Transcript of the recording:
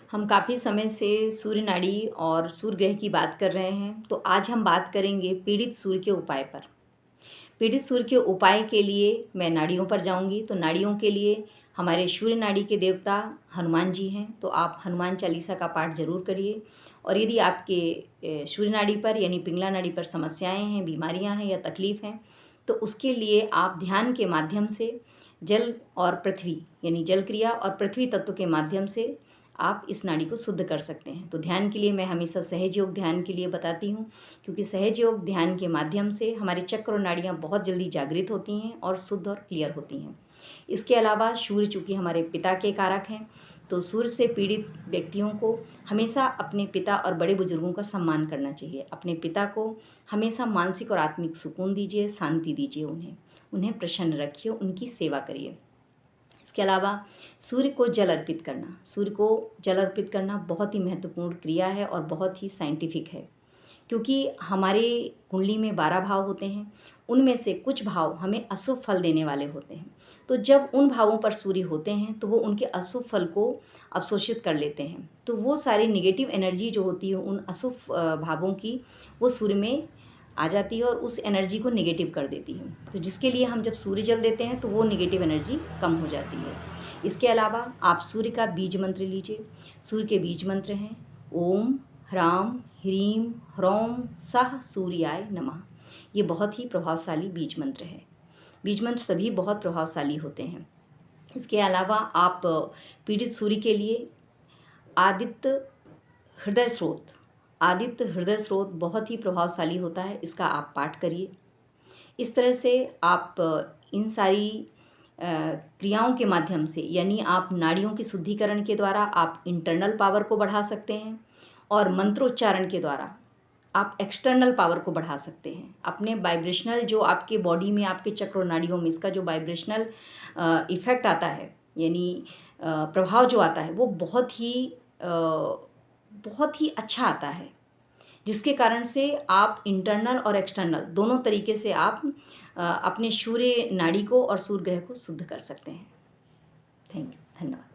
हम काफ़ी समय से सूर्य नाड़ी और सूर्य ग्रह की बात कर रहे हैं, तो आज हम बात करेंगे पीड़ित सूर्य के उपाय पर। पीड़ित सूर्य के उपाय के लिए मैं नाड़ियों पर जाऊंगी। तो नाड़ियों के लिए हमारे सूर्य नाड़ी के देवता हनुमान जी हैं, तो आप हनुमान चालीसा का पाठ जरूर करिए। और यदि आपके सूर्य नाड़ी पर यानी पिंगला नाड़ी पर समस्याएं हैं, बीमारियां हैं या तकलीफ़ हैं, तो उसके लिए आप ध्यान के माध्यम से जल और पृथ्वी यानी जल क्रिया और पृथ्वी तत्व के माध्यम से आप इस नाड़ी को शुद्ध कर सकते हैं। तो ध्यान के लिए मैं हमेशा सहज योग ध्यान के लिए बताती हूँ, क्योंकि सहज योग ध्यान के माध्यम से हमारे चक्र और नाड़ियाँ बहुत जल्दी जागृत होती हैं और शुद्ध और क्लियर होती हैं। इसके अलावा सूर्य चूँकि हमारे पिता के कारक हैं, तो सूर्य से पीड़ित व्यक्तियों को हमेशा अपने पिता और बड़े बुजुर्गों का सम्मान करना चाहिए। अपने पिता को हमेशा मानसिक और आत्मिक सुकून दीजिए, शांति दीजिए, उन्हें प्रसन्न रखिए, उनकी सेवा करिए। इसके अलावा सूर्य को जल अर्पित करना, सूर्य को जल अर्पित करना बहुत ही महत्वपूर्ण क्रिया है और बहुत ही साइंटिफिक है, क्योंकि हमारे कुंडली में 12 भाव होते हैं, उनमें से कुछ भाव हमें अशुभ फल देने वाले होते हैं। तो जब उन भावों पर सूर्य होते हैं तो वो उनके अशुभ फल को अवशोषित कर लेते हैं। तो वो सारी निगेटिव एनर्जी जो होती है उन अशुभ भावों की, वो सूर्य में आ जाती है और उस एनर्जी को निगेटिव कर देती है। तो जिसके लिए हम जब सूर्य जल देते हैं तो वो निगेटिव एनर्जी कम हो जाती है। इसके अलावा आप सूर्य का बीज मंत्र लीजिए। सूर्य के बीज मंत्र हैं ओम ह्राम ह्रीम ह्रौम सह सूर्याय नमः। ये बहुत ही प्रभावशाली बीज मंत्र है। बीज मंत्र सभी बहुत प्रभावशाली होते हैं। इसके अलावा आप पीड़ित सूर्य के लिए आदित्य हृदय स्रोत बहुत ही प्रभावशाली होता है, इसका आप पाठ करिए। इस तरह से आप इन सारी क्रियाओं के माध्यम से, यानी आप नाड़ियों की शुद्धिकरण के द्वारा आप इंटरनल पावर को बढ़ा सकते हैं और मंत्रोच्चारण के द्वारा आप एक्सटर्नल पावर को बढ़ा सकते हैं। अपने वाइब्रेशनल जो आपके बॉडी में, आपके चक्र और नाड़ियों में इसका जो वाइब्रेशनल इफेक्ट आता है, यानी प्रभाव जो आता है, वो बहुत ही अच्छा आता है, जिसके कारण से आप इंटरनल और एक्सटर्नल दोनों तरीके से आप अपने सूर्य नाड़ी को और सूर्य ग्रह को शुद्ध कर सकते हैं। थैंक यू, धन्यवाद।